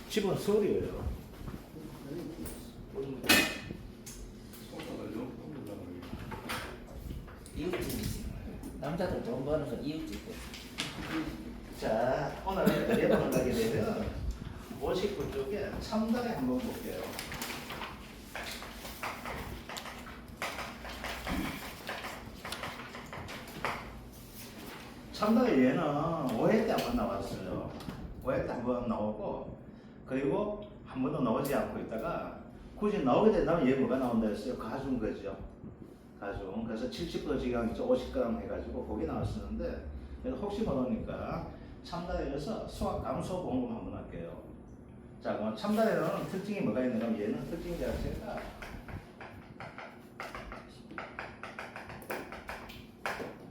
집은 서울이에요. 이웃집이지. 남자들 돈 버는 건 이웃집이고. 자, 오늘 예방을 가게 되면 59 쪽에 참다리 한번 볼게요. 참다리 얘는 5회 때 한번 나왔어요. 5회 때 한번 나오고, 그리고 한 번도 나오지 않고 있다가 굳이 나오게 된다면 얘 뭐가 나온다 했어요? 가중 거죠. 가중. 그래서 70g 지강 50g 해가지고 거기 나왔었는데, 그래서 혹시 모르니까 참다리에서 수학 감소 공부 한번 할게요. 자, 그럼 참다리는 특징이 뭐가 있는가 하면 얘는 특징 자체가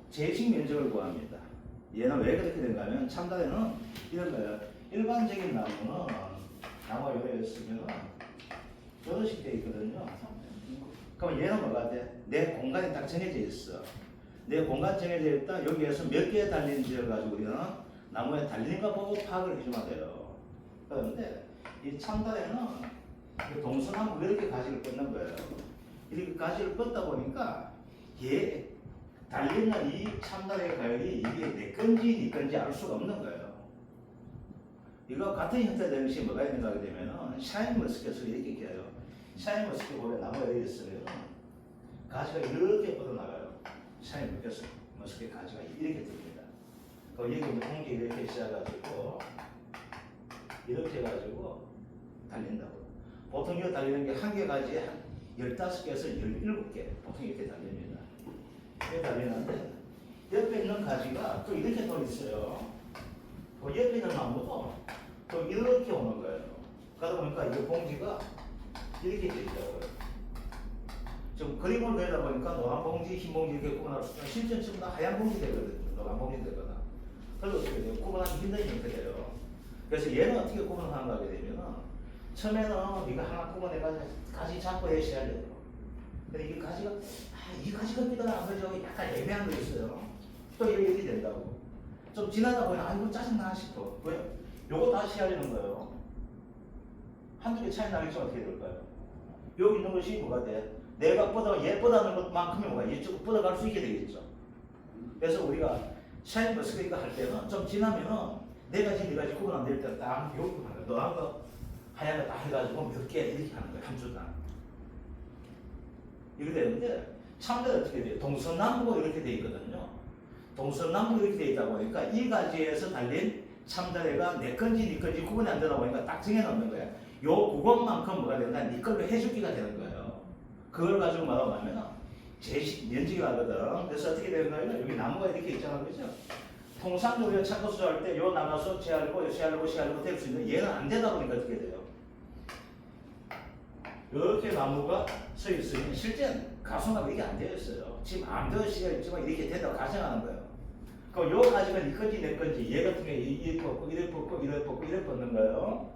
제식 면적을 구합니다. 얘는 왜 그렇게 된가 하면 참다리는 이런 거예요. 일반적인 나무는 나무가 요래 있으면 저렇게 돼 있거든요. 그럼 얘는 뭐가 돼? 내 공간이 딱 정해져 있어. 내 공간 정해져 있다. 여기에서 몇 개 달린지를 가지고 우리는 나무에 달리는 거 보고 파악을 해주면 돼요. 그런데 이 참다리는 동서남북 이렇게 가지를 뻗는 거예요. 이렇게 가지를 뻗다 보니까 얘 달리는 이 참다리의 가열이 이게 내 건지 네 건지 알 수가 없는 거예요. 이거 같은 형태 되는 것이 뭐가 있는가 하게 되면은 샤인머스켓을 이렇게 껴요. 샤인머스켓 보면 나무가 이렇게 있으면 가지가 이렇게 뻗어나가요. 샤인머스켓 가지가 이렇게 듭니다. 그럼 여기 공기 이렇게 씌워가지고 이렇게 해가지고 달린다고. 보통 이거 달리는 게 한 개 가지에 한 15개에서 17개 보통 이렇게 달립니다. 이렇게 달리는데 옆에 있는 가지가 또 이렇게 또 있어요. 또 옆에 있는 나무도 또 이렇게 오는 거예요. 그러다 보니까 이 봉지가 이렇게 돼 있다고요. 좀 그림을 그리다 보니까 노란 봉지, 흰 봉지 이렇게 구분할 수 있어요. 실전 전부 다 하얀 봉지 되거든요. 노란 봉지 되거나. 그래서 어떻게 돼요? 구분하기 힘든 형태 돼요. 그래서 얘는 어떻게 구분하는가 하게 되면은 처음에는 네가 하나 구분해가지고 가지 잡고 해셔야 돼요. 근데 이 가지가 이 가지가 끼더라 안 그죠? 약간 애매한 거 있어요. 또 이렇게 된다고. 좀 지나다 보면 이거 짜증나 싶어. 왜? 요거 다시 하려는 거예요. 한두 개 차이 나겠죠? 어떻게 될까요? 여기 있는 것이 뭐가 돼? 내가 얘 뻗어가는 것만큼이 뭐가 이쪽으로 뻗어갈 수 있게 되겠죠. 그래서 우리가 샤인머스켓 할 때는 좀 지나면은 네 가지 구분 안 될 때 딱 여기 하는 거야. 노란 거, 하얀 거 다 해가지고 몇 개 이렇게 하는 거야. 한 줄당. 이렇게 되는데 참대가 어떻게 돼요? 동서남북 이렇게 돼 있거든요. 동서남북 이렇게 돼 있다 보니까 이 가지에서 달린 참다리가 내 건지 네 건지 구분이 안 되다 보니까 딱 정해놓는 거야. 요 구간만큼 뭐가 된다? 네 걸로 해주기가 되는 거예요. 그걸 가지고 뭐라고 하면 제식 면적이라 하거든. 그래서 어떻게 되는 거예요? 여기 나무가 이렇게 있잖아, 그죠? 통상적으로 우리가 찾고 수정할 때 요 나눠서 제알고 될 수 있는데 얘는 안 되다 보니까 어떻게 돼요? 이렇게 나무가 서 있으면 실제 가성화가 이게 안 되어 있어요. 지금 안 되어 있지만 이렇게 된다고 가정하는 거예요. 그럼 요 가지가 네 건지 내 건지 얘 같은 경우에 이래 뻗고 이래 뻗고 이래 뻗고 이래 뻗는 거예요.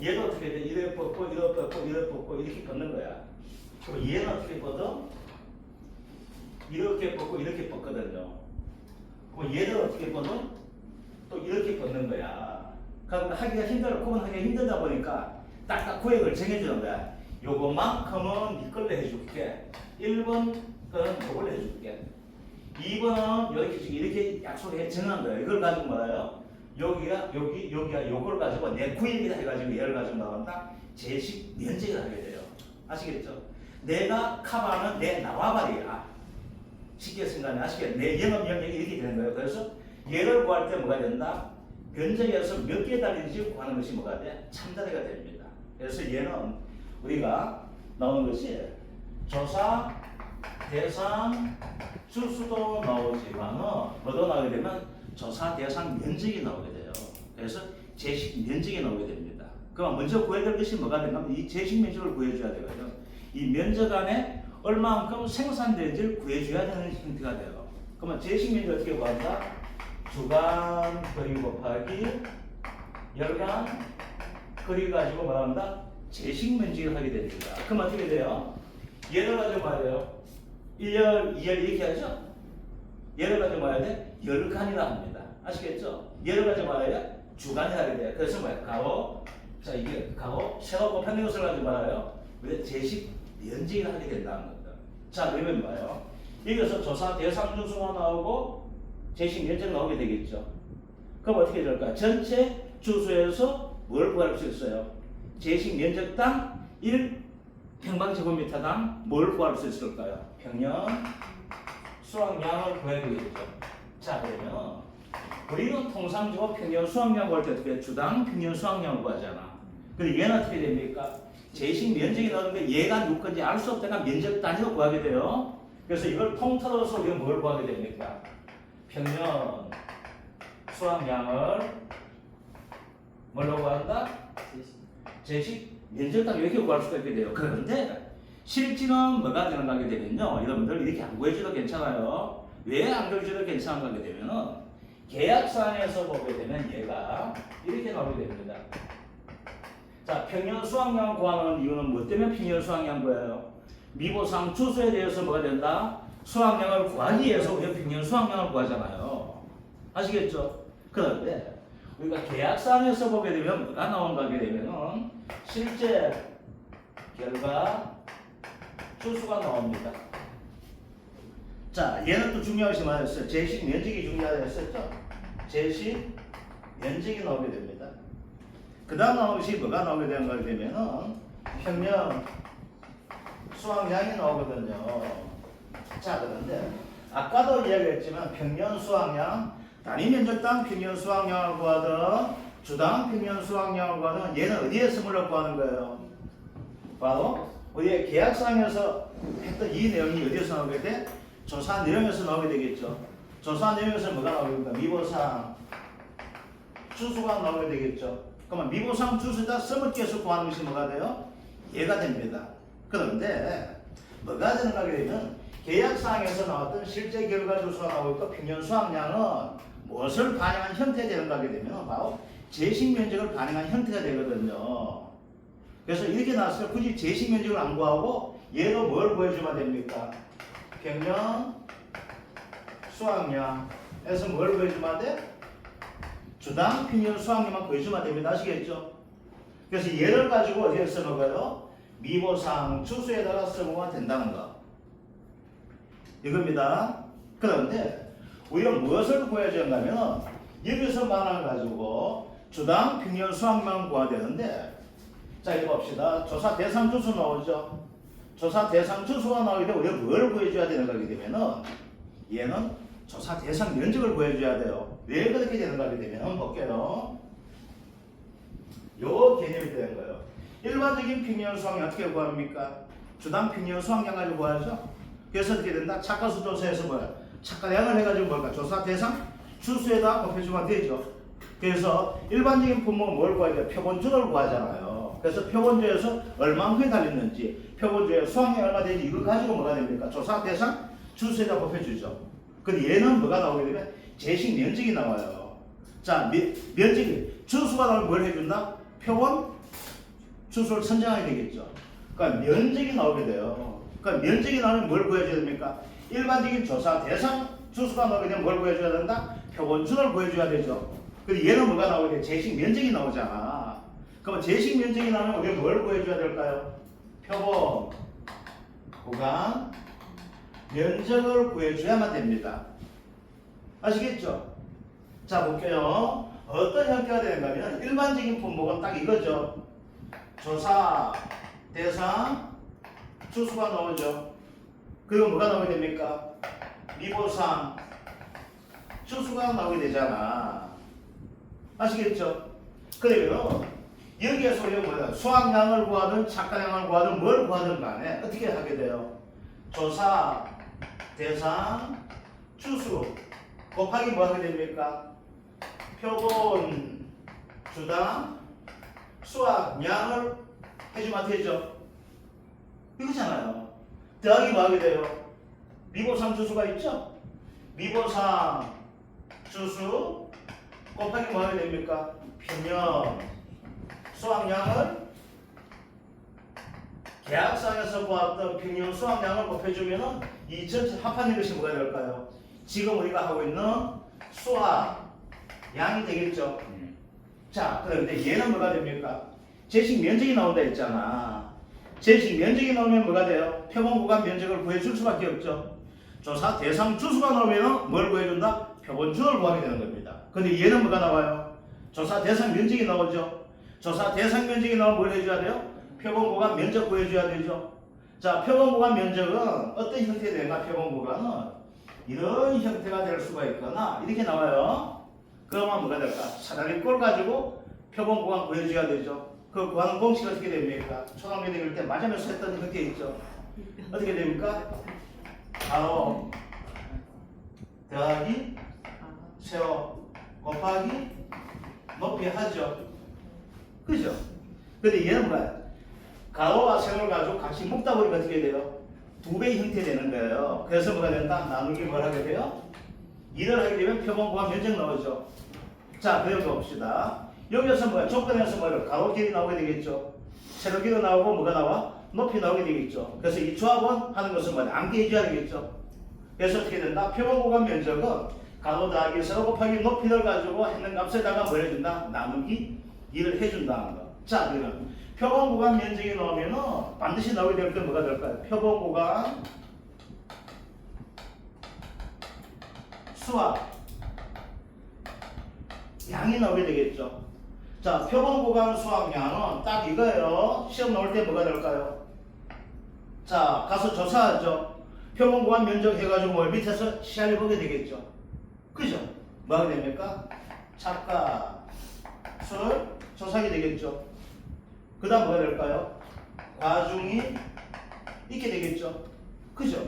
얘도 어떻게 돼? 이래 뻗고 이래 뻗고 이래 뻗고 이렇게 뻗는 거야. 그럼 얘는 어떻게 뻗어? 이렇게 뻗고 이렇게 뻗거든요. 그럼 얘는 어떻게 뻗어? 또 이렇게 뻗는 거야. 그러니까 하기가 구분하기가 힘들다 보니까 딱딱 구획을 정해주는 거야. 요것만큼은 네 걸로 해줄게. 1번 거는 요걸로 해줄게. 2번은 이렇게 약속해 정한 거예요. 이걸 가지고 뭐라요? 여기가 요걸 가지고 내 구입이다 해가지고 얘를 가지고 나온다. 제식 면적을 하게 돼요. 아시겠죠? 내가 커버하는 내 나와바리야. 쉽게 생각하면 아시겠죠? 내 영업 영역이 이렇게 되는 거예요. 그래서 얘를 구할 때 뭐가 된다? 면적에서 몇 개 달린지 구하는 것이 뭐가 돼? 참다리가 됩니다. 그래서 얘는 우리가 나오는 것이 조사, 대상, 주수도 나오지만은 뭐도 나오게 되면 조사, 대상, 면적이 나오게 돼요. 그래서 제식 면적이 나오게 됩니다. 그럼 먼저 구해야 될 것이 뭐가 되냐면 이 제식 면적을 구해줘야 되거든요. 이 면적 안에 얼마만큼 생산되는지를 구해줘야 되는 형태가 돼요. 그러면 제식 면적 어떻게 구한다? 주간 거리 곱하기 열간 거리 가지고 말한다? 제식 면적을 하게 됩니다. 그럼 어떻게 돼요? 얘를 가지고 말해요. 1열, 2열 이렇게 하죠? 얘를 가지고 말해야 돼? 열간이라 합니다. 아시겠죠? 얘를 가지고 말해야 주간이라 하게 돼요. 그래서 뭐야? 가로, 자, 이게 가고 세로 곱하는 것을 가지고 말아요. 왜 제식 면적을 하게 된다는 겁니다. 자, 그러면 뭐예요? 여기서 조사 대상 주수가 나오고 제식 면적 나오게 되겠죠. 그럼 어떻게 될까? 전체 주수에서 뭘 구할 수 있어요? 제식 면적당 1평방제곱미터당 뭘 구할 수 있을까요? 평년 수확량을 구해야 되겠죠. 자, 그러면 우리는 통상적으로 평년 수확량 구할 때 어떻게 해? 주당 평년 수확량을 구하잖아. 근데 얘는 어떻게 됩니까? 제식 면적이 나오는데 얘가 누군지 알 수 없다가 면적 단위로 구하게 돼요. 그래서 이걸 통틀어서 우리가 뭘 구하게 됩니까? 평년 수확량을 뭘로 구한다? 제식 면적당 이렇게 구할 수가 있게 돼요. 그런데 실질은 뭐가 되는가 하게 되면요. 여러분들 이렇게 안 구해줘도 괜찮아요. 왜 안 구해줘도 괜찮은가 하게 되면은 계약서안에서 보게 되면 얘가 이렇게 나오게 됩니다. 자, 평년 수확량 구하는 이유는 뭐 때문에 평년 수확량 구해요? 미보상 주수에 대해서 뭐가 된다? 수확량을 구하기 위해서 우리가 평년 수확량을 구하잖아요. 아시겠죠? 그런데 우리가 계약서안에서 보게 되면 뭐가 나온가 하게 되면은 실제 결과 주수가 나옵니다. 자, 얘는 또 중요하게 말했어요. 제식 면적이 중요하다 했었죠? 제식 면적이 나오게 됩니다. 그 다음 나오는 것이 뭐가 나오게 되는가 되면은 평년 수확량이 나오거든요. 자, 그런데 아까도 이야기했지만 평년 수확량, 단위 면적당 평년 수확량을 구하든 주당 평년 수확량을 구하든 얘는 어디에서 물어 구하는 거예요? 바로 우리의 계약상에서 했던 이 내용이 어디에서 나오게 돼? 조사 내용에서 나오게 되겠죠. 조사 내용에서 뭐가 나오게 됩니까? 미보상 주수가 나오게 되겠죠. 그러면 미보상 주수에다 썸을 껴서 구하는 것이 뭐가 돼요? 얘가 됩니다. 그런데 뭐가 되는가 하게 되면 계약상에서 나왔던 실제 결과 주수가 나오고 있고 평년 수확량은 무엇을 반영한 형태가 되는가 하게 되면 바로 제식 면적을 반영한 형태가 되거든요. 그래서 이렇게 나왔을 때 굳이 제식 면적을 안 구하고 얘로 뭘 구해주면 됩니까? 평년 수확량에서 뭘 구해주면 돼? 주당 평년 수확량만 구해주면 됩니다. 아시겠죠? 그래서 얘를 가지고 어디에 써먹어요? 미보상 주수에다가 써먹으면 된다는 거. 이겁니다. 그런데 우리가 무엇을 구해야 하냐면 여기서 만화를 가지고 주당 평년 수확량만 구해야 되는데 자, 이거 봅시다. 조사 대상 주수 나오죠? 조사 대상 주수가 나오게 되면 우리가 뭘 구해줘야 되는가 하게 되면은 얘는 조사 대상 면적을 구해줘야 돼요. 왜 그렇게 되는가 하게 되면 볼게요. 요 개념이 되는 거예요. 일반적인 평년 수확량 어떻게 구합니까? 주당 평년 수확량 가지고 구하죠? 그래서 어떻게 된다? 착가수 조사에서 뭐야? 착가량을 해가지고 뭘까? 조사 대상 주수에다 곱해주면 되죠. 그래서 일반적인 품목은 뭘 구해야 돼요? 표본주를 구하잖아요. 그래서 표본주에서 얼마만큼 달렸는지, 표본주에 수확량이 얼마 되는지 이걸 가지고 뭐가 됩니까? 조사 대상 주수에다 곱해주죠. 근데 얘는 뭐가 나오게 되면 제식 면적이 나와요. 자, 면적이 주수가 나오면 뭘 해준다? 표본 주수를 선정하게 되겠죠. 그러니까 면적이 나오게 돼요. 그러니까 면적이 나오면 뭘 구해줘야 됩니까? 일반적인 조사 대상 주수가 나오게 되면 뭘 구해줘야 된다? 표본주를 구해줘야 되죠. 근데 얘는 뭐가 나오게 돼? 제식 면적이 나오잖아. 그러면 제식 면적이 나오면 우리가 뭘 구해줘야 될까요? 표본 구간 면적을 구해줘야만 됩니다. 아시겠죠? 자, 볼게요. 어떤 형태가 되는가 하면 일반적인 품목은 딱 이거죠. 조사 대상 주수가 나오죠. 그리고 뭐가 나오게 됩니까? 미보상 주수가 나오게 되잖아. 아시겠죠? 그러면 여기에서 우리가 뭐야? 수확량을 구하든 착가량을 구하든 뭘 구하든 간에 어떻게 하게 돼요? 조사 대상 주수 곱하기 뭐 하게 됩니까? 표본 주당 수확량을 해주면 되죠. 이거잖아요. 더하기 뭐 하게 돼요? 미보상 주수가 있죠? 미보상 주수 곱하기 뭐 하게 됩니까? 평년 수확량을 계약상에서 구했던 평년 수확량을 곱해주면은 이 전체 합하는 것이 뭐가 될까요? 지금 우리가 하고 있는 수확량이 되겠죠. 자, 그런데 얘는 뭐가 됩니까? 제식 면적이 나온다 했잖아. 제식 면적이 나오면 뭐가 돼요? 표본 구간 면적을 구해줄 수밖에 없죠. 조사 대상 주수가 나오면 뭘 구해준다? 표본준을 구하게 되는 겁니다. 근데 얘는 뭐가 나와요? 조사 대상 면적이 나오죠. 조사 대상 면적이 나오면 뭘 해줘야 돼요? 표본 구간 면적 구해줘야 되죠. 자, 표본 구간 면적은 어떤 형태가 되나? 표본 구간은 이런 형태가 될 수가 있거나 이렇게 나와요. 그러면 뭐가 될까? 사다리 꼴 가지고 표본 구간 구해줘야 되죠. 그 구하는 공식이 어떻게 됩니까? 초등학교 다닐 때 맞으면서 했던 그게 있죠. 어떻게 됩니까? 가로 더하기 세로 곱하기 높이 하죠. 그죠? 근데 얘는 뭐야? 가로와 세로를 가지고 같이 묶다 보니까 어떻게 돼요? 두 배의 형태 되는 거예요. 그래서 뭐가 된다? 나누기 뭘 하게 돼요? 2를 하게 되면 표본 구간 면적 나오죠. 자, 그럼 봅시다. 여기서 뭐야? 조건에서 뭐예요? 가로 길이 나오게 되겠죠. 세로 길이 나오고 뭐가 나와? 높이 나오게 되겠죠. 그래서 이 조합은 하는 것은 뭐야? 암기해줘야 되겠죠. 그래서 어떻게 된다? 표본 구간 면적은 가로 더하기 세로 곱하기 높이를 가지고 했는 값에다가 뭘 해준다? 나누기 2를 해준다는 거. 자, 그러면 표본 구간 면적이 나오면은 반드시 나오게 될 때 뭐가 될까요? 표본 구간 수와 양이 나오게 되겠죠. 자, 표본 구간 수학량은 딱 이거예요. 시험 나올 때 뭐가 될까요? 자, 가서 조사하죠. 표본 구간 면적 해가지고 뭘 밑에서 시야를 보게 되겠죠. 그죠? 뭐 하게 됩니까? 착각, 술, 조사하게 되겠죠. 그 다음 뭐가 될까요? 과중이 있게 되겠죠. 그죠?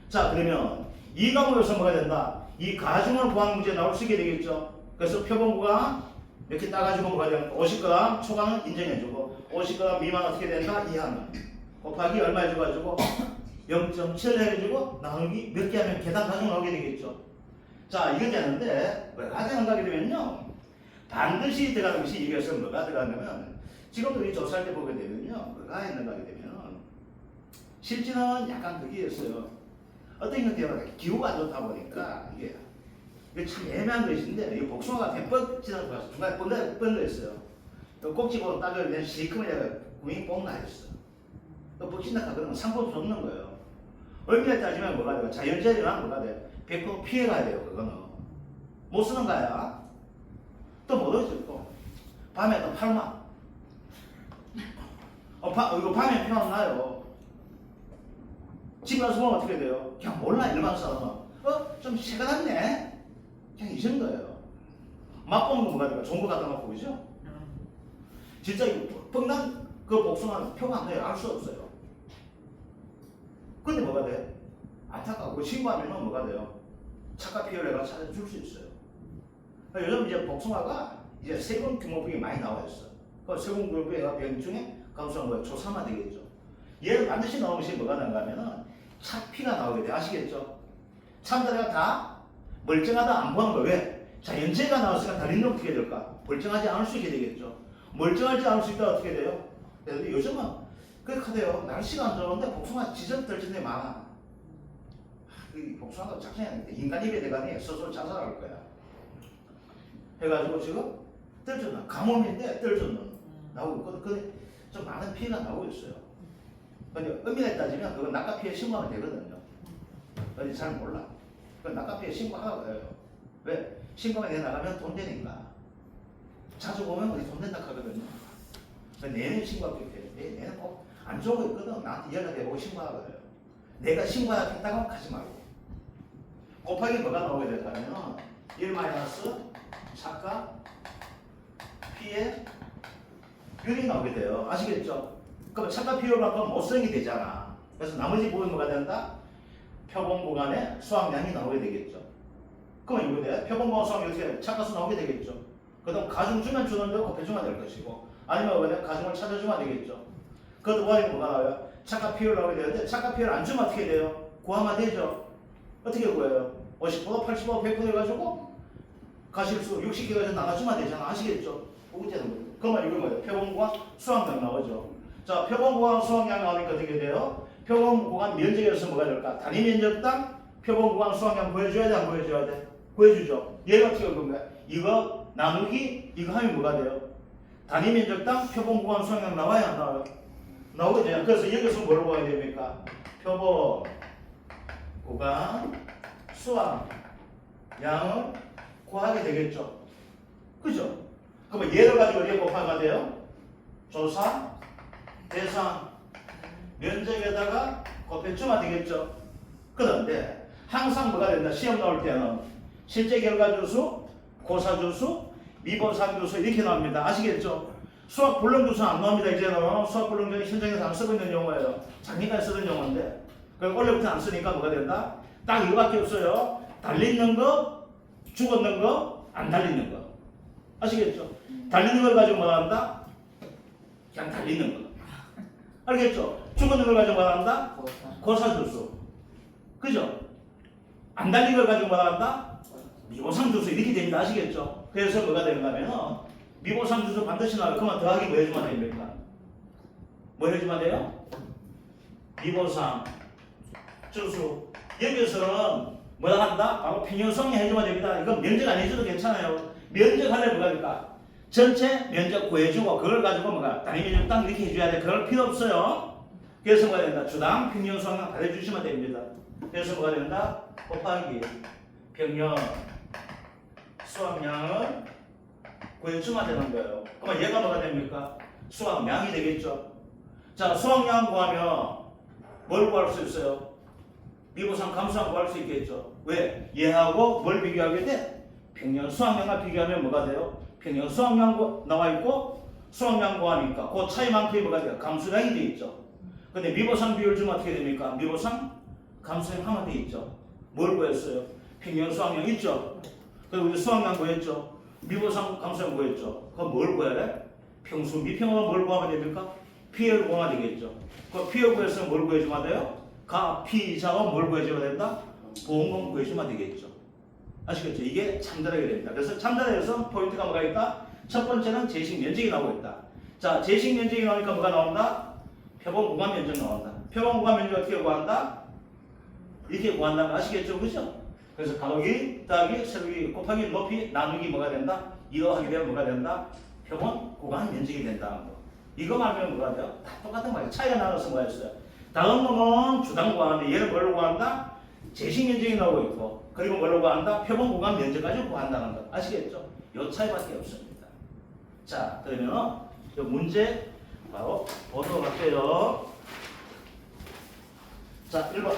자, 그러면 이 과목에서 뭐가 된다? 이 가중을 구하는 문제 나올 수 있게 되겠죠. 그래서 표본 구간 이렇게 따가지고 뭐가 되는 50g 초과는 인정해주고 50g 미만 어떻게 된다? 이하는 곱하기 얼마 해줘가지고 0.7 해주고 나누기 몇 개 하면 계산 가중 나오게 되겠죠. 자, 이거 되는데 뭐가 되는가 하게 되면요 반드시 들어가는 것이 이것을 뭐가 들어가냐면 지금도 우리 조사할 때 보게 되면요 뭐가 있는가 하게 되면 실제는 약간 그게 있어요. 어떤 형태가 기후가 안 좋다 보니까 이게 참 애매한 것인데 이 복숭아가 대뻑 지나서 봤어. 중간에 뻔거 있어요. 꼭지 보면 따져면 시커먼 구멍이 뽕 나있어. 또 뻑친다 그러면 상품도 줬는 거예요. 얼마나 따지면 뭐가 돼요? 자연재해나 뭐가 돼요? 100% 피해가야 돼요. 그거는 못 쓰는 거야. 또 뭐더지 또 밤에 또 팔마. 이거 밤에 피만 나요. 집에 가서 보면 어떻게 돼요? 그냥 몰라 일반 사람은 좀 새가 났네. 그냥 이 정도예요. 맛보는 거 뭐가 될까? 좋은 거 갖다 놓고 그죠? 진짜 이거 뻥난 그 복숭아는 표가 안 돼요. 알 수 없어요. 근데 뭐가 돼? 안타까워. 신고하면 뭐가 돼요? 착각 피해를 찾아줄 수 있어요. 요즘 이제 복숭아가 이제 세금 규모병이 많이 나와 있어. 그 세금 규모병 중에 감수한 거에 조사만 되겠죠. 얘는 반드시 나오는 것이 뭐가 나는가 하면은 착피가 나오게 돼. 아시겠죠? 참자가 다 멀쩡하다 안 보는 거 왜? 자연재해가 나왔으니까 다른 놈 어떻게 될까? 멀쩡하지 않을 수 있게 되겠죠. 멀쩡하지 않을 수 있다 어떻게 돼요? 그래서 요즘은 그렇게 돼요. 날씨가 안 좋은데 복숭아 지적떨어진 데 많아. 이 복숭아가 작성이 아닌데 인간 입에 대가니 스스로 자살할 거야. 해가지고 지금 떨어졌나? 가뭄인데 떨어졌는 나오고 있거든. 근데 좀 많은 피해가 나오고 있어요. 근데 엄밀히 따지면 그건 낙하 피해 신고하면 되거든요. 근데 잘 몰라. 그 낙하피해 신고하라고 해요. 왜? 신고만 해 나가면 돈 되니까. 자주 보면 우리 돈 된다 하거든요. 내년 신고하게 돼. 내년 꼭 안 좋은 거 있거든. 나한테 연락해보고 신고하라고 해요. 내가 신고하라 했다고 하면 가지 말고. 곱하기 뭐가 나오게 될까요? 1 마이너스 착각 피해 율이 나오게 돼요. 아시겠죠? 그럼 착각 피해를 하면 못쓰게 되잖아. 그래서 나머지 부분 뭐가 된다? 표본 구간에 수학량이 나오게 되겠죠. 그러면 이거 돼. 표본 구간 수학량이 어떻게 돼? 착각수 나오게 되겠죠. 그 다음 가중 주면 주는 대로 곱해주면 될 것이고 아니면 왜 가중을 찾아주면 되겠죠. 그것도 구하면 뭐가 나와요? 착각 피해를 나오게 되는데 착각 피해를 안 주면 어떻게 돼요? 구하면 되죠. 어떻게 구해요? 50%, 80%, 100% 해가지고 가실수 60개 가지고 나눠주면 되잖아. 아시겠죠? 그러면 이거 뭐예요? 표본 구간 수학량 나오죠. 자, 표본 구간 수학량 나오니까 어떻게 돼요? 표본 구간 면적에서 뭐가 될까? 단위 면적당 표본 구간 수학량 구해줘야 돼? 안 구해줘야 돼? 구해주죠. 얘가 어떻게 할 건가요? 이거 나누기 이거 하면 뭐가 돼요? 단위 면적당 표본 구간 수학량 나와야 안 나와요? 나오게 돼요. 그래서 여기서 뭐로 구해야 됩니까? 표본 구간 수학량을 구하게 되겠죠. 그죠? 그러면 얘를 가지고 어디에 곱하가 돼요? 조사, 대상, 면적에다가 곱해주면 되겠죠. 그런데 항상 뭐가 된다? 시험 나올 때는 실제 결과 주수, 고사 주수, 미분상 주수 이렇게 나옵니다. 아시겠죠? 수학 불능 주수 안 나옵니다. 이제는 수학 불능은 현장에서 안 쓰고 있는 용어예요. 작년까지 쓰던 용어인데 그럼 원래부터 안 쓰니까 뭐가 된다? 딱 이거밖에 없어요. 달리는 거, 죽었는 거, 안 달리는 거. 아시겠죠? 달리는 걸 가지고 뭐 한다? 그냥 달리는 거. 알겠죠? 죽었는 걸 가지고 뭐 한다? 고사 주수. 그죠? 안 달린 걸 가지고 뭐 한다? 미보상 주수 이렇게 됩니다. 아시겠죠? 그래서 뭐가 되는가 하면 미보상 주수 반드시 나와요. 그러면 더하기 뭐 해주면 됩니까? 뭐 해주면 돼요? 미보상 주수. 여기서는 뭐라 한다? 바로 평형성이 해주면 됩니다. 이건 면적 안 해줘도 괜찮아요. 면적 하려면 뭐가 될까? 전체 면적 구해주고 그걸 가지고 뭐가 단위 면적 딱 이렇게 해줘야 돼. 그럴 필요 없어요. 그래서 뭐가 된다? 주당 평형성량 가려주시면 됩니다. 그래서 뭐가 된다? 곱하기 평형 수학량을 구해주면 되는 거예요. 그러면 얘가 뭐가 됩니까? 수학량이 되겠죠. 자, 수학량 구하면 뭘 구할 수 있어요? 미분상 감수상 구할 수 있겠죠. 왜? 얘하고 뭘 비교하게 돼? 평형 수학량과 비교하면 뭐가 돼요? 평형 수학량 나와 있고 수학량 구하니까 그 차이만큼이 뭐가 돼요? 감수량이 돼 있죠. 근데 미분상 비율 주면 어떻게 됩니까? 미분상 감수량 하면 돼 있죠. 뭘 구했어요? 평형 수학량 있죠. 그리고 우리 수학량 구했죠. 미분상 감수량 구했죠. 그럼 뭘 구해야 돼? 평수 미평은 뭘 구하면 됩니까? 피해를 구하면 되겠죠. 그 피해 구해서 뭘 구해주면 돼요? 가, 피, 자가 뭘 구해줘야 된다? 보험금 구해주면 되겠죠. 아시겠죠? 이게 참달하게 됩니다. 그래서 참달에서 포인트가 뭐가 있다? 첫 번째는 제식 면적이 나오고 있다. 자, 제식 면적이 나오니까 뭐가 나온다? 표본 구간 면적 나온다. 표본 구간 면적 어떻게 구한다? 이렇게 구한다는 거 아시겠죠? 그죠? 그래서 가로기, 더하기, 세로기, 곱하기, 높이, 나누기 뭐가 된다? 이거 하게 되면 뭐가 된다? 표본 구간 면적이 된다는 거. 이거 말하면 뭐가 돼요? 다 똑같은 말이에요. 차이가 나눠서 뭐가 있어요? 다음 놈은 주당 구하는데 얘를 뭘로 구한다? 제식 면적이 나오고 있고 그리고 뭘로 구한다? 표본 구간 면적까지 구한다는 거. 아시겠죠? 요 차이밖에 없습니다. 자, 그러면 요 문제 바로 보도록 할게요. 자, 1번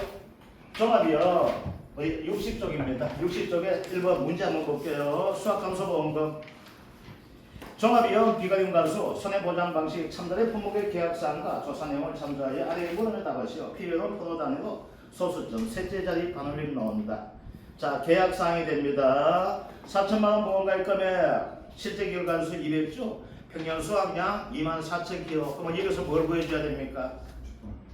종합이요. 60쪽입니다. 60쪽에 1번 문제 한번 볼게요. 수학감소보험금 종합이요. 비가림 가수 손해보장 방식 참달의 품목의 계약사항과 조사 내용을 참조하여 아래의 물음에 답하시오. 필요는 번호 단위로 소수점 셋째 자리 반올림 나옵니다. 자, 계약사항이 됩니다. 4천만원 보험가입 금액 실제 기록관수 200주 평년 수확량 24,000kg. 그러면 여기서 뭘 구해줘야 됩니까?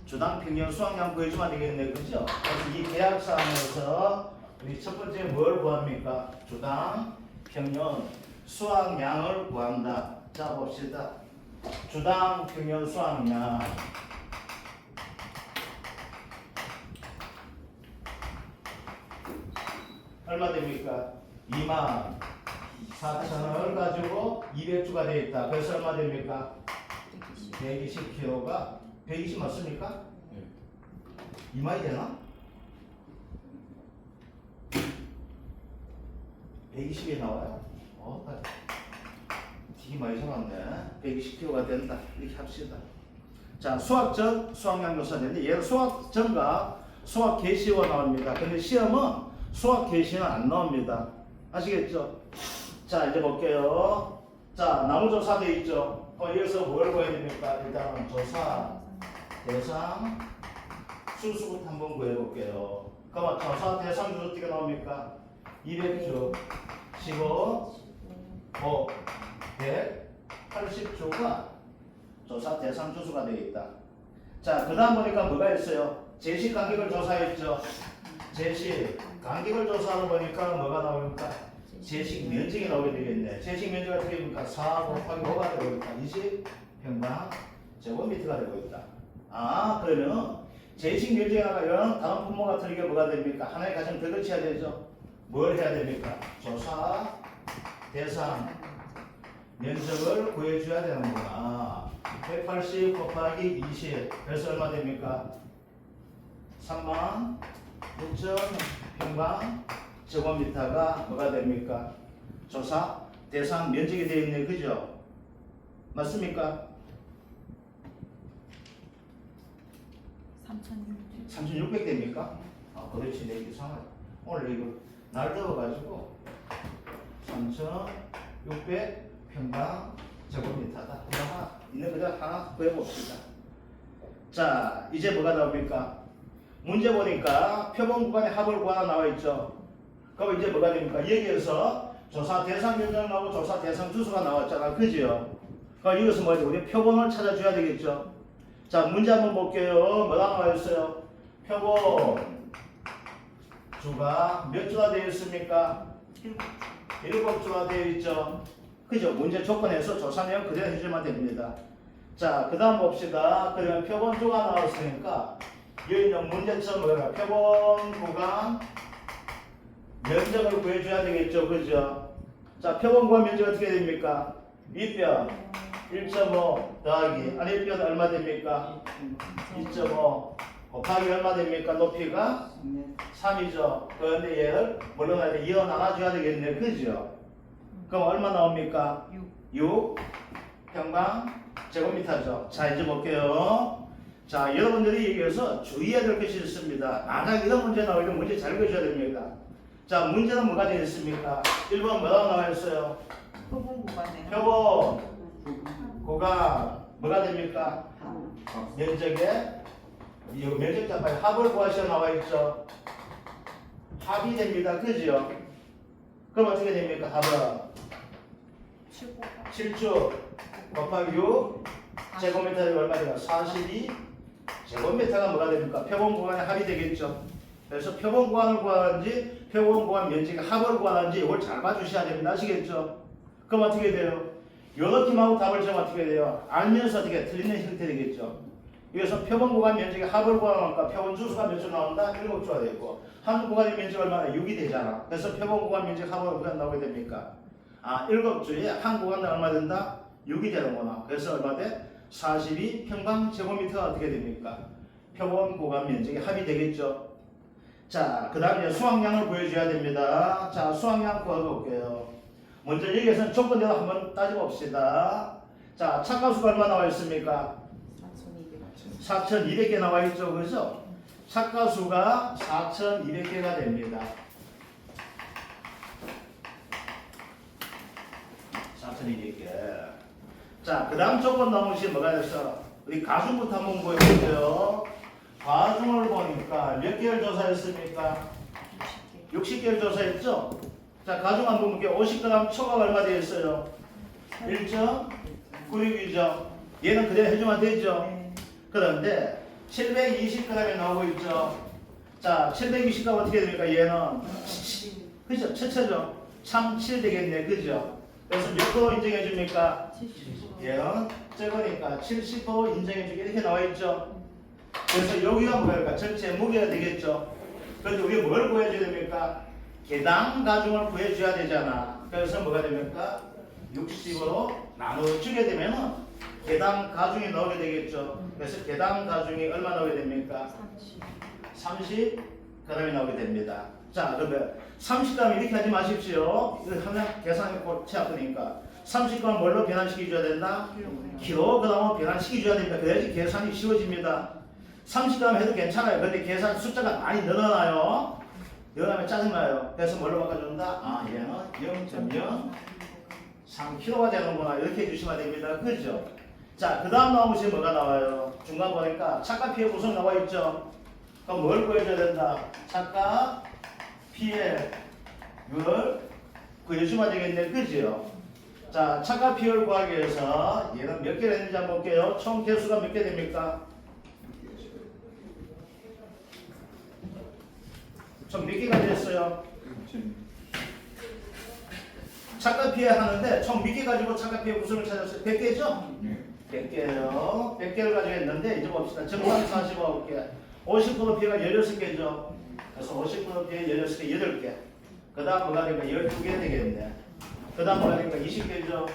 주당 평년 수확량 구해주면 되겠네. 그죠? 그래서 이 계약사항에서 우리 첫 번째 뭘 구합니까? 주당 평년 수확량을 구한다. 자, 봅시다. 주당 평년 수확량 얼마 됩니까? 24,000원을 가지고 200주가 되어 있다. 그래서 얼마 됩니까? 120kg가 120 맞습니까? 네. 2만이 되나? 120에 나와요. 되게 많이 잡았네. 120kg가 된다. 이렇게 합시다. 자, 수학전 수학량 조사인데 얘는 수학전과 수학 개시가 나옵니다. 근데 시험은 수학 개시는 안 나옵니다. 아시겠죠? 자, 이제 볼게요. 자, 나무조사 돼 있죠? 여기서 뭘 구해야 됩니까? 일단은 조사, 대상, 수수부터 한번 구해볼게요. 그러면 조사, 대상 주수 어떻게 나옵니까? 200주, 15, 5, 180주가 조사 대상 주수가 되어 있다. 자, 그 다음 보니까 뭐가 있어요? 제식 간격을 조사했죠? 제식 간격을 조사하다 보니까 뭐가 나옵니까? 제식 면적이 나오게 되겠네. 제식 면적이 어떻게 됩니까? 4 곱하기 5가 되고 있다. 20 평방 제곱미터가 되고 있다. 아, 그러면 제식 면적이 나가면 다음 분모가 틀리게 뭐가 됩니까? 하나의 가정 더 거쳐야 되죠? 뭘 해야 됩니까? 조사, 대상, 면적을 구해줘야 되는구나. 180 곱하기 20 그래서 얼마 됩니까? 3만 6천 평방 제곱미터가 뭐가 됩니까? 조사 대상 면적이 되어 있네, 그죠? 맞습니까? 3,600 됩니까? 아, 그렇지, 내 이상하다. 오늘 이거 날 더워가지고 3,600 평방 제곱미터다. 하나 있는 그대로 하나 구해봅시다. 자, 이제 뭐가 나옵니까? 문제 보니까 표본 구간의 합을 구하라 나와 있죠. 그럼 이제 뭐가 됩니까? 여기에서 조사 대상 면적 나오고 조사 대상 주소가 나왔잖아, 그죠? 그럼 이것은 뭐지? 우리 표본을 찾아줘야 되겠죠. 자, 문제 한번 볼게요. 뭐가 나와 있어요? 표본 주가 몇 주가 되어 있습니까? 7주가 되어 있죠. 그죠? 문제 조건에서 조사 내용 그대로 해주면 됩니다. 자, 그 다음 봅시다. 그러면 표본 주가 나왔으니까 여기 있는 문제처럼 뭐야? 표본 구간 면적을 구해줘야 되겠죠. 그죠? 자, 표본 구간 면적 어떻게 됩니까? 윗변 1.5 더하기 아랫변 얼마 됩니까? 2.5 곱하기 얼마 됩니까? 높이가 3이죠. 그런데 얘를 물론 이어 나눠줘야 되겠네. 그죠? 그럼 얼마 나옵니까? 6 평방 제곱미터죠. 자, 이제 볼게요. 자, 여러분들이 여기에서 주의해야 될 것이 있습니다. 만약 이런 문제 나오면 문제 잘 그려줘야 됩니다. 자, 문제는 뭐가 되어 있습니까? 1번 뭐라고 나와 있어요? 표본 구간에 표본 구간 뭐가 됩니까? 면적에 이 면적 잡아요. 합을 구하시어 나와 있죠. 합이 됩니다. 그죠? 그럼 어떻게 됩니까? 합은 7주 곱하기 6 제곱미터가 얼마 돼요? 42 제곱미터가 뭐가 됩니까? 표본 구간의 합이 되겠죠. 그래서 표본 구간을 구하는지 표본 구간 면적의 합을 구하는지 이걸 잘 봐주셔야 됩니다. 아시겠죠? 그럼 어떻게 돼요? 요 느낌하고 답을 좀 어떻게 돼요? 알면서 어떻게 틀리는 형태 되겠죠. 여기서 표본 구간 면적의 합을 구하니까 표본 주수가 몇 주 나온다? 7주가 되고 한 구간의 면적 얼마나? 6이 되잖아. 그래서 표본 구간 면적 합을 얼마 나오게 됩니까? 아, 7주에 한 구간당 얼마 된다? 6이 되는구나. 그래서 얼마 돼? 42 평방 제곱미터가 어떻게 됩니까? 표본 구간 면적의 합이 되겠죠. 자, 그 다음에 수확량을 구해줘야 됩니다. 자, 수확량 구해볼게요. 먼저 여기에서는 조건대로 한번 따져봅시다. 자, 착가수가 얼마 나와 있습니까? 4,200개 나와 있죠. 그죠? 착가수가 4,200개가 됩니다. 4,200개. 자, 그 다음 조건 나오시 뭐가 됐어? 우리 가중부터 한번 보여볼게요. 가중을 보니까 몇 개를 조사했습니까? 60개를 조사했죠? 자, 가중 한번 볼게요. 50g 초과가 얼마 되어 있어요? 1.96이죠. 얘는 그대로 해주면 되죠? 그런데 720g이 나오고 있죠? 자, 720g 어떻게 됩니까? 얘는 그죠? 최초죠? 참 7 되겠네. 그죠? 그래서 몇 프로 인정해 줍니까? 얘는 적으니까 70% 인정해 주게 이렇게 나와 있죠? 그래서 여기가 뭐랄까? 전체 무게가 되겠죠? 그런데 우리가 뭘 구해줘야 됩니까? 개당 가중을 구해줘야 되잖아. 그래서 뭐가 됩니까? 60으로 나눠주게 되면은 개당 가중이 나오게 되겠죠. 그래서 개당 가중이 얼마 나오게 됩니까? 30g이 나오게 됩니다. 자, 그러면 30g 이렇게 하지 마십시오. 이거 하면 계산이 골치 아프니까 30g 뭘로 변환시켜줘야 된다? 킬로그램으로 변환시켜줘야 됩니다. 그래야지 계산이 쉬워집니다. 30g 해도 괜찮아요. 근데 계산 숫자가 많이 늘어나요. 늘어나면 짜증나요. 그래서 뭘로 바꿔준다? 아, 얘는 0.03kg가 되는구나. 이렇게 해주시면 됩니다. 그죠? 자, 그 다음 나오시면 뭐가 나와요? 중간 보니까 착각 피해 구성 나와 있죠? 그럼 뭘 구해줘야 된다? 착각 피해 율을 구해주면 되겠네. 그죠? 자, 착각 피해를 구하기 위해서 얘는 몇 개를 했는지 한번 볼게요. 총 개수가 몇 개 됩니까? 총 몇 개가 됐어요? 착각 피해 하는데 총 몇 개 가지고 착각 피해 구성을 찾았어요? 100개죠? 100개요. 100개를 가지고 했는데 이제 봅시다. 정상 45개. 50% 피해가 16개죠. 그래서 50% 피해 16개, 8개. 그 다음 뭐가 되니까 12개 되겠네. 그 다음 뭐가 되니까 20개죠.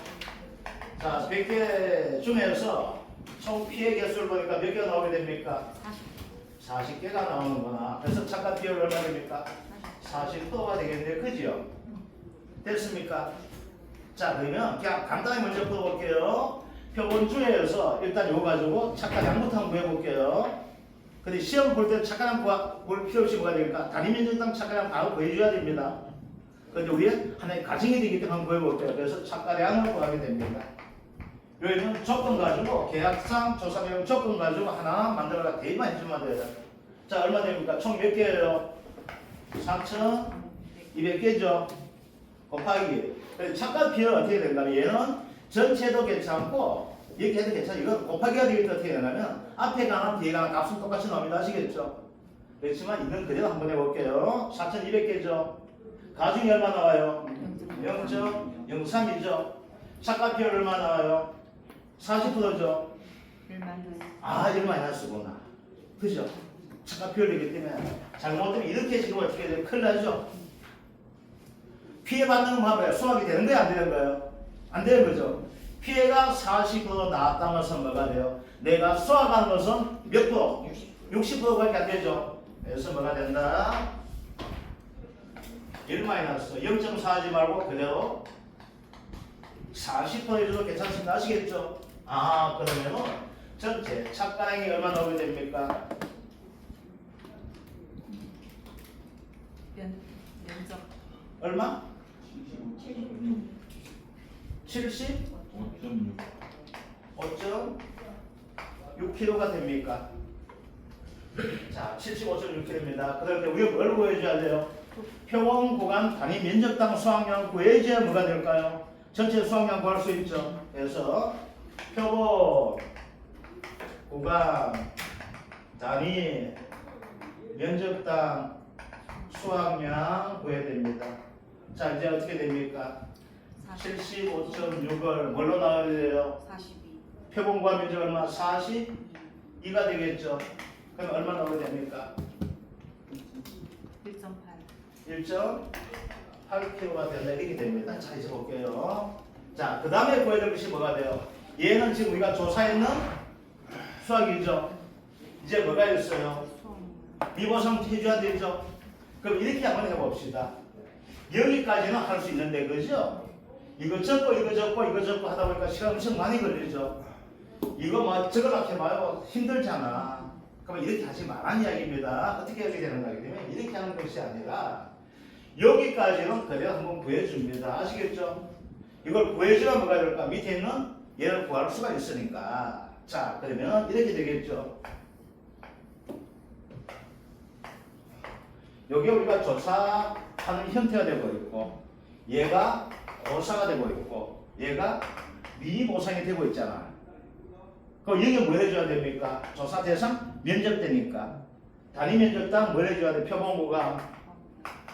자, 100개 중에서 총 피해 개수를 보니까 몇 개가 나오게 됩니까? 40개가 나오는구나. 그래서 착각 비율 얼마 됩니까? 40%가 되겠네요. 그죠? 됐습니까? 자, 그러면 그냥 간단히 먼저 풀어볼게요. 표본주에서 일단 이거 가지고 착각 양부터 한번 구해볼게요. 근데 시험 볼 때 착각 양 볼 필요 없이 뭐가 됩니까? 단위 면적당 착각 양 바로 구해줘야 됩니다. 근데 우리 하나의 가정이 되기 때문에 한번 구해볼게요. 그래서 착각량을 구하게 됩니다. 여기는 조건 가지고 계약상 조사 내용 조건 가지고 하나 만들어가 되게 많이 주면 돼요. 자, 얼마 됩니까? 총 몇 개예요? 3,200개죠. 곱하기. 착각 비율은 어떻게 되냐면 얘는 전체도 괜찮고 이렇게 해도 괜찮아. 이건 곱하기가 되기 때문에 어떻게 되냐면 앞에 가나 뒤에 가나 값은 똑같이 나옵니다. 아시겠죠? 그렇지만 이건 그대로 한번 해볼게요. 4,200개죠. 가중이 얼마 나와요? 0.03이죠. 착각 비율 얼마 나와요? 40%죠. 아, 이거 마이너스구나. 그죠? 착각 비율이기 때문에 잘못되면 이렇게 지금 어떻게 돼요? 큰일 나죠? 피해받는 거 봐봐요. 수학이 되는 거야? 안 되는 거예요? 안 되는 거죠? 피해가 40% 나왔다는 것은 뭐가 돼요? 내가 수학하는 것은 몇 프로? 60%밖에 안 되죠? 그래서 뭐가 된다? 1-0.4 하지 말고 그대로 40% 해줘도 괜찮습니다. 아시겠죠? 아, 그러면은 전체 착가량이 얼마 나오게 됩니까? 면적 얼마? 70? 5.6kg가 됩니까? 자, 75.6kg입니다. 그럴 때 우리가 뭘 구해줘야 돼요? 표본 구간 단위 면적당 수확량 구해줘야 뭐가 될까요? 전체 수확량 구할 수 있죠. 그래서 표본 구간 단위 면적당 수확량 구해야 됩니다. 자, 이제 어떻게 됩니까? 75.6을 뭘로 나와야 돼요? 42 표본 구간 면적 얼마? 42가 되겠죠. 그럼 얼마 나오게 됩니까? 1.8kg가 된다. 이렇게 됩니다. 자, 이제 볼게요. 자, 그 다음에 구해야 될 것이 뭐가 돼요? 얘는 지금 우리가 조사했는 수학이죠. 이제 뭐가 있어요? 미보상 해줘야 되죠. 그럼 이렇게 한번 해봅시다. 여기까지는 할 수 있는데, 그죠? 이거 적고 이거 적고 이거 적고 하다 보니까 시간 엄청 많이 걸리죠. 이거 뭐 적으라 해봐요. 힘들잖아. 그러면 이렇게 하지 말라는 이야기입니다. 어떻게 하게 되는가 하게 되면 이렇게 하는 것이 아니라 여기까지는 그대로 한번 구해줍니다. 아시겠죠? 이걸 구해주면 뭐가 될까? 밑에 있는 얘를 구할 수가 있으니까. 자, 그러면 이렇게 되겠죠. 여기 우리가 조사하는 형태가 되고 있고 얘가 고사가 되고 있고 얘가 미보상이 되고 있잖아. 그럼 여기 뭐 해줘야 됩니까? 조사 대상 면적되니까 단위 면적당 뭘 해줘야 돼? 표본구간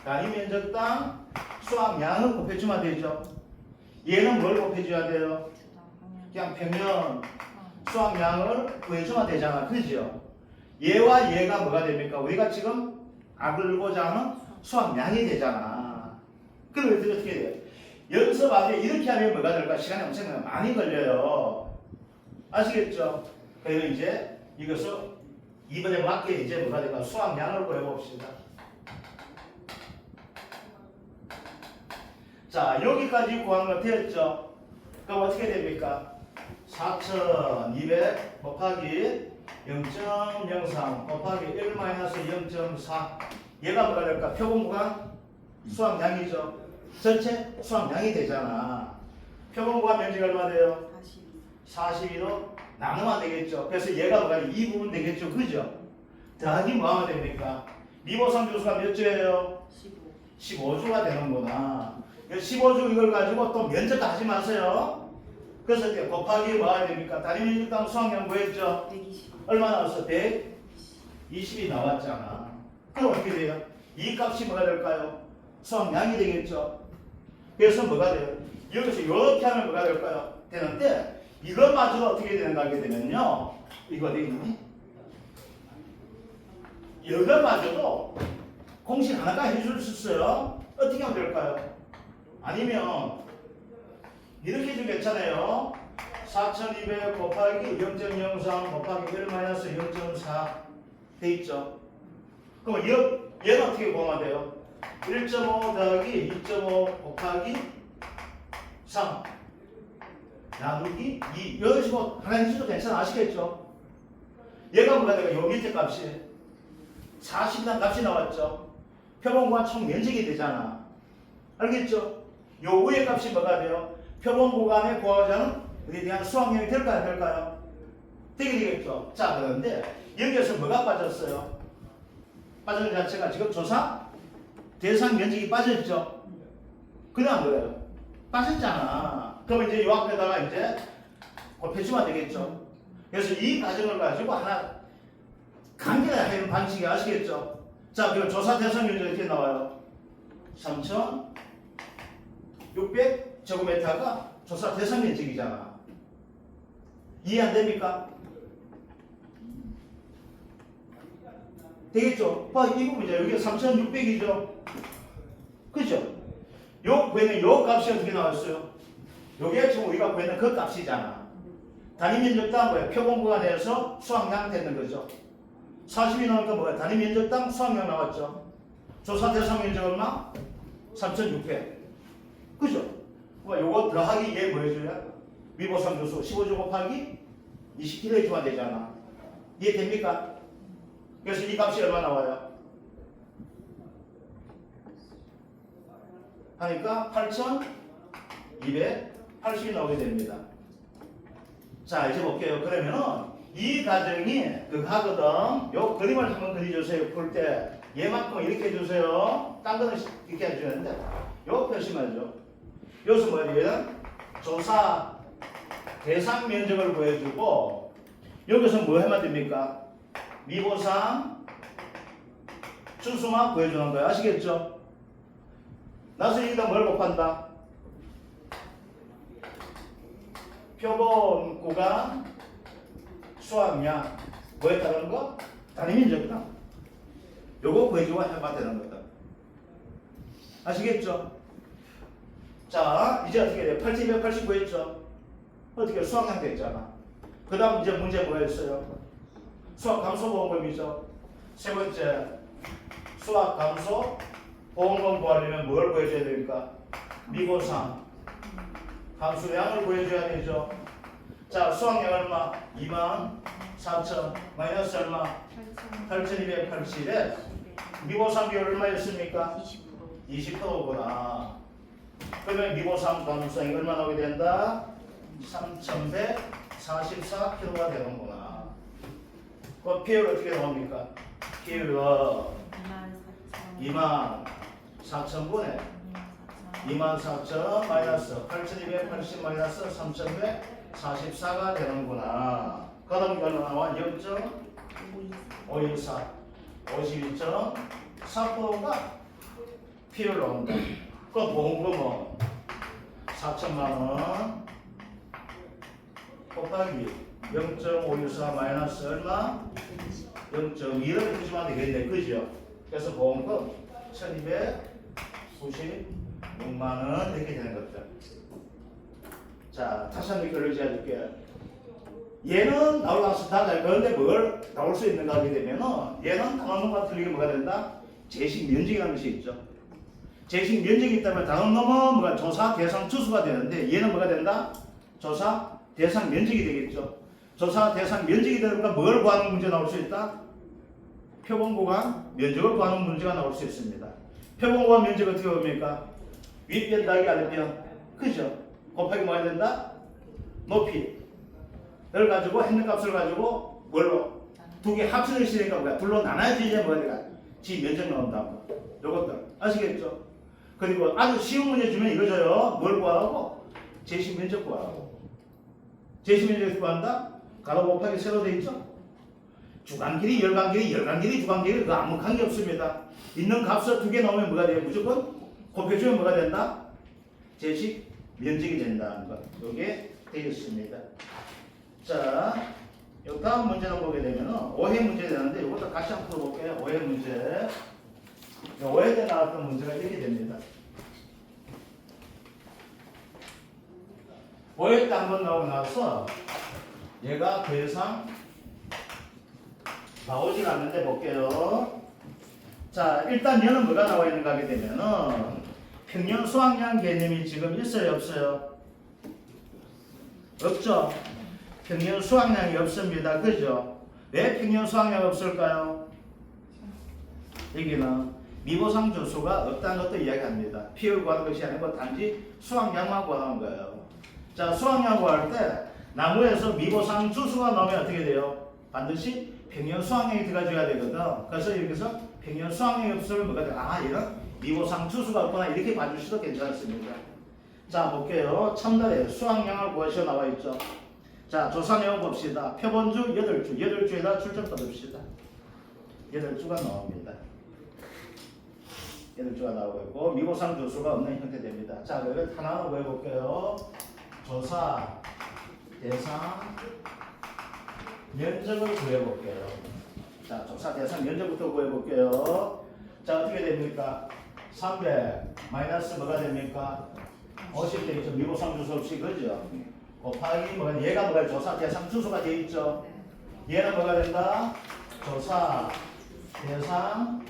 단위 면적당 수확량을 곱해주면 되죠. 얘는 뭘 곱해줘야 돼요? 그냥 평면 수확량을 구해주면 되잖아. 그죠? 얘와 얘가 뭐가 됩니까? 우리가 지금 아글고자 하는 수확량이 되잖아. 그럼 어떻게 돼요? 연습하되 이렇게 하면 뭐가 될까? 시간이 엄청 많이 걸려요. 아시겠죠? 그래서 이제 이것을 이번에 맞게 이제 뭐가 될까? 수확량을 구해봅시다. 자, 여기까지 구한 거 됐죠? 그럼 어떻게 됩니까? 4,200 곱하기 0.03 곱하기 1-0.4 얘가 뭐가 될까? 표본 구간 수확량이죠. 전체 수확량이 되잖아. 표본 구간 면적이 얼마 돼요? 42로 나누면 되겠죠. 그래서 얘가 뭐가 이 부분 되겠죠. 그죠? 더하기 뭐 하면 됩니까? 미보상 조수가 몇 주예요? 15주가 되는구나. 15주 이걸 가지고 또 면적 하지 마세요. 그래서 이제 곱하기 뭐 해야 됩니까? 단위 면적당 수확량 뭐였죠? 120 얼마 나왔어? 120이 나왔잖아. 그럼 어떻게 돼요? 이 값이 뭐가 될까요? 수확량이 되겠죠. 그래서 뭐가 돼요? 여기서 이렇게 하면 뭐가 될까요? 되는데 이것마저도 어떻게 되는가 하게 되면요. 이거 되겠니? 이것마저도 공식 하나가 해줄 수 있어요. 어떻게 하면 될까요? 아니면 이렇게 해도 괜찮아요. 4200 곱하기 0.03 곱하기 1 마이너스 0.4 돼 있죠. 그럼 얘는 어떻게 구하면 돼요? 1.5 더하기 2.5 곱하기 3 나누기 2 이런 식으로 하나 해주셔도 괜찮아. 아시겠죠? 얘가 뭐가 돼요? 요 밑에 값이 40단 값이 나왔죠. 표본구간 총 면적이 되잖아. 알겠죠? 요 위의 값이 뭐가 돼요? 표본구간의 구하자는 어디에 대한 수학량이 될까요? 될까요? 되게 되겠죠. 자, 그런데 여기에서 뭐가 빠졌어요? 빠진 자체가 지금 조사 대상 면적이 빠졌죠. 그냥 그래요. 빠졌잖아. 그럼 이제 요 앞에다가 이제 곱해주면 되겠죠. 그래서 이 과정을 가지고 하나 관계를 하는 방식이 아시겠죠? 자, 그럼 조사 대상 면적이 이렇게 나와요. 3,600 제곱미터가 조사 대상 면적이잖아. 이해 안 됩니까? 되겠죠? 봐, 이 부분이죠. 여기 3,600이죠. 그죠? 요 구에는 요 값이 어떻게 나왔어요? 요게 지금 우리가 구했는 그 값이잖아. 단위 면적당 뭐야? 표본구간에서 수확량 되는 거죠. 40이 나오니까 뭐야? 단위 면적당 수확량 나왔죠. 조사 대상 면적 얼마? 3,600. 그죠? 뭐 요거 더하기 얘 뭐 해줘야? 미보상 조수 15조 곱하기 20kg 해주면 되잖아. 이해됩니까? 그래서 이 값이 얼마 나와요? 하니까 8,280이 나오게 됩니다. 자, 이제 볼게요. 그러면은 이 가정이 그거거든. 요 그림을 한번 그려주세요. 풀 때 얘만큼 이렇게 해주세요. 딴 거는 이렇게 해주는데 요 표시만요. 여기서 뭐예요? 조사 대상 면적을 구해주고 여기서 뭐 하면 됩니까? 미보상 추수만 구해주는 거예요. 아시겠죠? 나서 여기다 뭘 곱한다? 표본 구간 수확량 뭐에 따른 거? 단위 면적당. 요거 구해주고 해봐 되는 거다. 아시겠죠? 자, 이제 어떻게 돼요? 8,289 했죠? 어떻게 수확량 됐잖아. 그 다음 이제 문제 뭐였어요? 수학 감소 보험금이죠. 세 번째, 수학 감소 보험금 구하려면 뭘 구해줘야 됩니까? 미보상 함수량을 구해줘야 되죠. 자, 수학량 얼마? 24,000 마이너스 얼마? 8,280에 미보상 비율 얼마였습니까? 20%구나. 그러면 미보상 감소성이 얼마 나오게 된다? 3,144kg가 되는구나. 그 비율 어떻게 나옵니까? 비율 24,000분의 24,000 마이너스 8,280 마이너스 3,144가 되는구나. 그 다음 얼마 나와? 0.524 52.4%가 비율 나온다. 그럼 보험금은 4천만원 곱하기 0.524 마이너스 얼마? 0.2를 해주면 되겠네. 그죠? 그래서 보험금 1,296만원 이렇게 되는 것들. 자, 다시 한번 결론 지어줄게요. 얘는 나올라서 다잘 그런데 뭘 나올 수 있는가 하게 되면은 얘는 단원놈과 틀리게 뭐가 된다? 제식 면적이라는 것이 있죠. 제식 면적이 있다면 단원놈은 뭐가 조사 대상 주수가 되는데 얘는 뭐가 된다? 조사 대상 면적이 되겠죠. 조사 대상 면적이 되니까 뭘 구하는 문제 나올 수 있다? 표본구간 면적을 구하는 문제가 나올 수 있습니다. 표본구간 면적 어떻게 봅니까? 윗변 더하기 아랫변. 그죠? 곱하기 뭐 해야 된다? 높이. 를 가지고 했는 값을 가지고 뭘로? 두 개 합쳐져 있으니까 뭐야? 둘로 나눠야지 이제 뭐야? 내가 지 면적 나온다. 요것들 아시겠죠? 그리고 아주 쉬운 문제 주면 이거 줘요. 뭘 구하라고? 제시 면적 구하라고. 제시 면적 구한다? 가로 곱하기 세로 돼 있죠? 주간길이 열간길이 열간길이 주간길이 그거 아무 관계 없습니다. 있는 값을 두 개 넣으면 뭐가 돼요? 무조건 곱해주면 뭐가 된다? 제식 면적이 된다는 것. 요게 되겠습니다. 자, 요 다음 문제는 보게 되면은 오해 문제 되는데 이것도 같이 한번 풀어볼게요. 오해 문제. 오해 때 나왔던 문제가 이렇게 됩니다. 5일 때 한번 나오고 나서 얘가 더 이상 나오질 않는데 볼게요. 자, 일단 얘는 뭐가 나와 있는가 하게 되면은 평년 수확량 개념이 지금 있어요, 없어요? 없죠? 평년 수확량이 없습니다. 그죠? 왜 평년 수확량이 없을까요? 여기는 미보상 주수가 없다는 것도 이야기합니다. 피율 구하는 것이 아니고 단지 수확량만 구하는 거예요. 자, 수확량 구할 때 나무에서 미보상 주수가 나오면 어떻게 돼요? 반드시 평년 수확량이 들어가줘야 되거든. 그래서 여기서 평년 수확량이 없으면 뭐가 돼요? 아, 얘는 미보상 주수가 없구나 이렇게 봐주셔도 괜찮습니다. 자, 볼게요. 첨단에 수확량을 구하시오 나와 있죠. 자, 조사 내용 봅시다. 표본주 8주, 8주에다 출점 받읍시다. 8주가 나옵니다. 8주가 나오고 있고 미보상 주수가 없는 형태 됩니다. 자, 그러면 하나하나 보여볼게요. 조사, 대상, 면적을 구해볼게요. 자, 조사, 대상, 면적부터 구해볼게요. 자, 어떻게 됩니까? 300 마이너스 뭐가 됩니까? 50대 있죠. 미보상 주수 없이 그죠? 곱하기 뭐가 얘가 뭐가 조사, 대상, 주수가 돼 있죠. 얘는 뭐가 된다? 조사, 대상,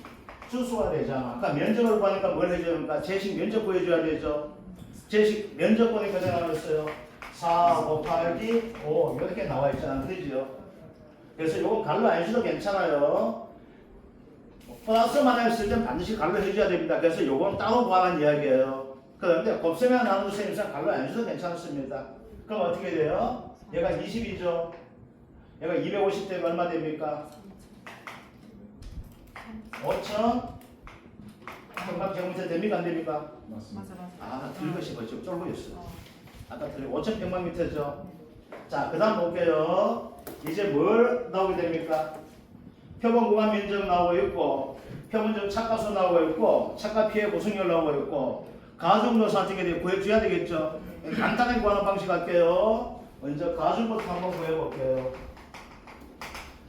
주수가 되잖아. 그러니까 면적을 구하니까 뭘 해줘야 됩니까? 제식 면적 구해줘야 되죠. 제식 면적 보니까 제가 나왔어요. 4 곱하기 5 이렇게 나와 있잖아. 그죠? 그래서 요거 갈로 안 해줘도 괜찮아요. 플러스만 했을 땐 반드시 갈로 해줘야 됩니다. 그래서 요건 따로 구하는 이야기예요. 그런데 곱셈이나 나누셈 이상 갈로 안 해줘도 괜찮습니다. 그럼 어떻게 돼요? 얘가 20이죠. 얘가 250대면 얼마 됩니까? 5,000 평방제곱미터 됩니까? 안 됩니까? 맞아. 아, 틀린 것이 벌써 쫄고 있어. 아까 틀린 5,000 평방미터죠. 자, 그 다음 볼게요. 이제 뭘 나오게 됩니까? 표본 구간 면적 나오고 있고, 표본적 착가수 나오고 있고, 착가 피해 보승률 나오고 있고, 가중도수 어떻게 돼요? 구해줘야 되겠죠. 간단하게 구하는 방식 할게요. 먼저 가중부터 한번 구해볼게요.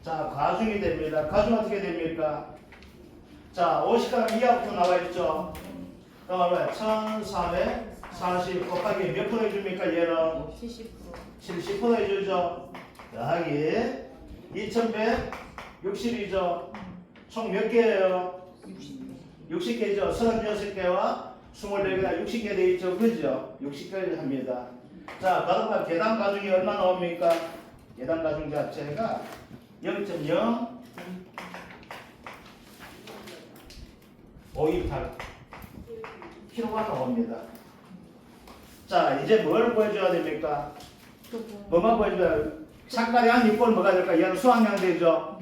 자, 가중이 됩니다. 가중 어떻게 됩니까? 자, 50g 이하부터 나와 있죠. 그럼 얼마야? 1340 곱하기 몇 프로 해줍니까? 얘는 70% 해주죠. 더하기 2160이죠. 총 몇 개예요? 60개죠. 36개와 24개가 60개 돼 있죠. 그죠? 60개를 합니다. 자, 그러면 계단 가중이 얼마 나옵니까? 계단 가중 자체가 0.0 528 kg가 나옵니다. 자, 이제 뭘 보여줘야 됩니까? 뭐만 보여줘야 착가량 이꼴 뭐가 될까? 얘는 수확량 되죠.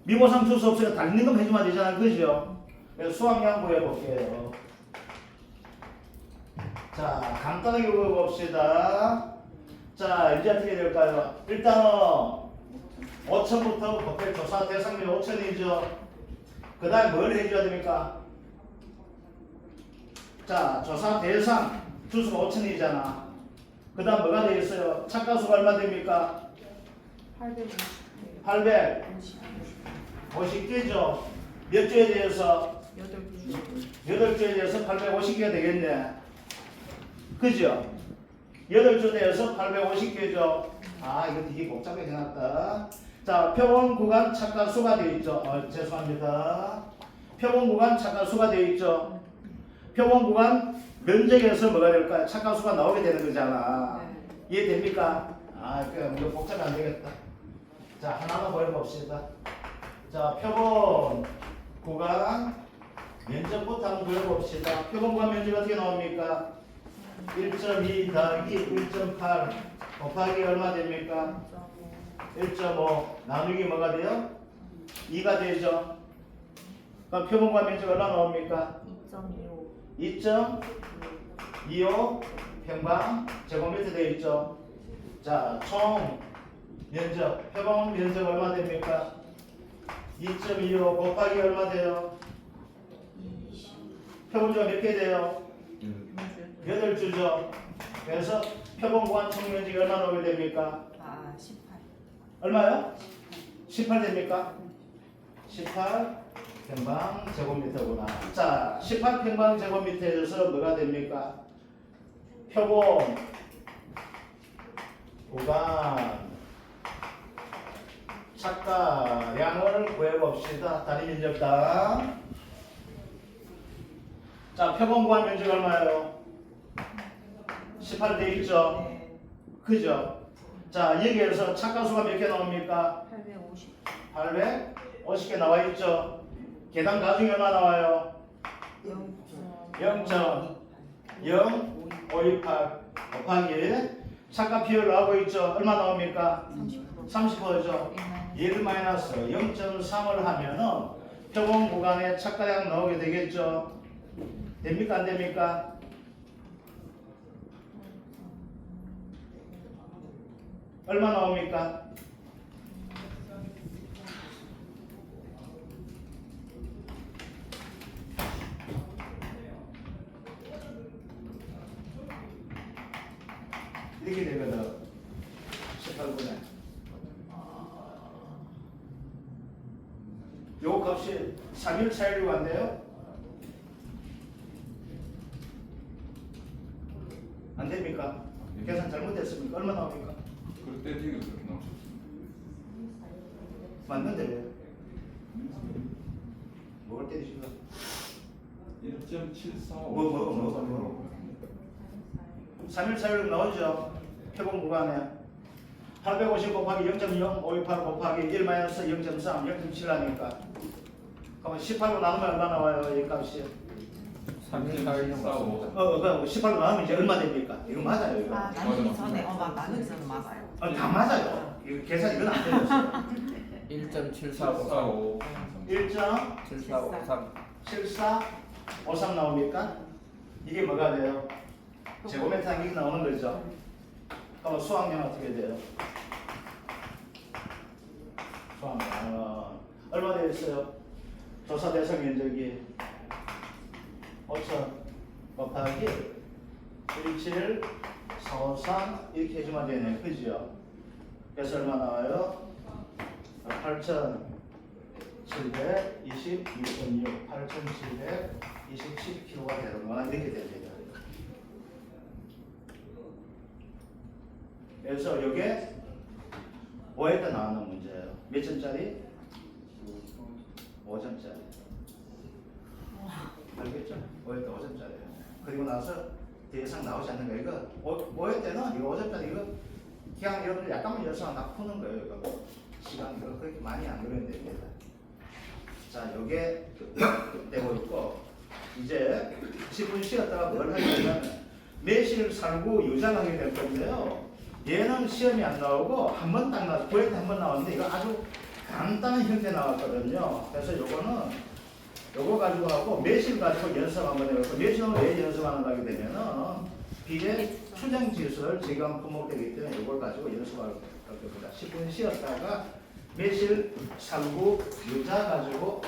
미보상 주수 없으니까 달리는 거 해주면 되잖아. 그죠? 그래서 수확량 구해볼게요. 자, 간단하게 구해봅시다. 자, 이제 어떻게 될까요? 일단은 5,000부터 곱해 조사 대상률 5,000이죠. 그 다음에 뭘 해줘야 됩니까? 자, 조사 대상 주수가 5,000이잖아. 그 다음 뭐가 되겠어요? 착가수가 얼마 됩니까? 850개죠. 몇 주에 대해서? 8주에 대해서 850개가 되겠네. 그죠? 8주 대해서 850개죠. 아, 이거 되게 복잡하게 해놨다. 자, 표본 구간 착가수가 되어 있죠. 죄송합니다. 표본 구간 착가수가 되어 있죠. 표본 구간 면적에서 뭐가 될까요? 착가수가 나오게 되는 거잖아. 이해됩니까? 아, 이거 복잡이 안 되겠다. 자, 하나만 보여봅시다. 자, 표본 구간 면적부터 한번 보여봅시다. 표본 구간 면적이 어떻게 나옵니까? 1.2 더하기 1.8 곱하기 얼마 됩니까? 1.5 나누기 뭐가 돼요? 2가 되죠. 그럼 표본 구간 면적 얼마 나옵니까? 2.25 평방 제곱미터 되어 있죠. 자, 총 면적, 표본 면적 얼마 됩니까? 2.25 곱하기 얼마 돼요? 표본주가 몇 개 돼요? 8주죠. 그래서 표본 구간 총 면적이 얼마 나오게 됩니까? 18. 얼마요? 18 됩니까? 18 평방 제곱미터구나. 자, 18 평방 제곱미터에서 뭐가 됩니까? 표본 구간 착가량을 구해봅시다. 단위 면적당. 자, 표본 구간 면적 얼마예요? 18 돼 있죠? 네. 그죠? 자, 여기에서 착가수가 몇 개 나옵니까? 850. 850개 나와 있죠? 계단 가중이 얼마 나와요? 0.0528 곱하기 착가 비율 나오고 있죠? 얼마 나옵니까? 30%죠? 얘를 마이너스 0.3을 하면은 표본 구간에 착가량 나오게 되겠죠? 됩니까? 안 됩니까? 얼마 나옵니까? 이렇게 되거든. 18분에. 요 값이 3일 차이로 안 돼요? 안 됩니까? 계산 잘못됐습니까? 얼마 나옵니까? 그때 되게 그렇게 나오셨습니다. 맞는데 왜? 먹을 때 지금 1.745. 3일 차이로 나오죠? 표본 구간에 850 곱하기 0.0528 곱하기 1 마이너스 0.3 0.7 하니까 그러면 18로 나누면 얼마 나와요? 이 값이 3.416 그럼 18로 나누면 이제 얼마 됩니까? 이거 맞아요 이거 아, 나누기 전에 나누기 전에 맞아요. 다 맞아요. 이거 계산 이건 안 되겠어요. 1.7453 1.7453 7453 나옵니까? 이게 뭐가 돼요? 제곱미터 한 개 나오는 거죠. 그럼 수학량 어떻게 돼요? 수학량 얼마 되어 있어요? 조사 대상 면적이 5천 곱하기 17453 이렇게 해주면 되네. 그죠? 그래서 얼마 나와요? 8,726.6 8,727kg가 되는구나. 이렇게 됩니다. 그래서 이게 5회 때 나오는 문제예요. 몇 점짜리? 5점짜리. 알겠죠? 5회 때 5점짜리예요. 그리고 나서 대상 나오지 않는 거예요. 이거 5회 때는 이거 5점짜리 이거 그냥 여러분들 약간만 열어서 다 푸는 거예요. 이거 시간 이거 그렇게 많이 안 그려야 됩니다. 자, 요게 되고 있고 이제 10분 쉬었다가 뭘 하냐면 매실 살구 유장하게 될 건데요. 얘는 시험이 안 나오고 한 번 딱 나왔어. 9회 때 한 번 나왔는데 이거 아주 간단한 형태 나왔거든요. 그래서 요거는 요거 가지고 하고 매실 가지고 연습 한번 해볼게요. 매실은 왜 연습하는가 하게 되면은 비례 추정 지수를 제거한 품목되기 때문에 요걸 가지고 연습할 겁니다. 10분 쉬었다가 매실, 살구, 유자 가지고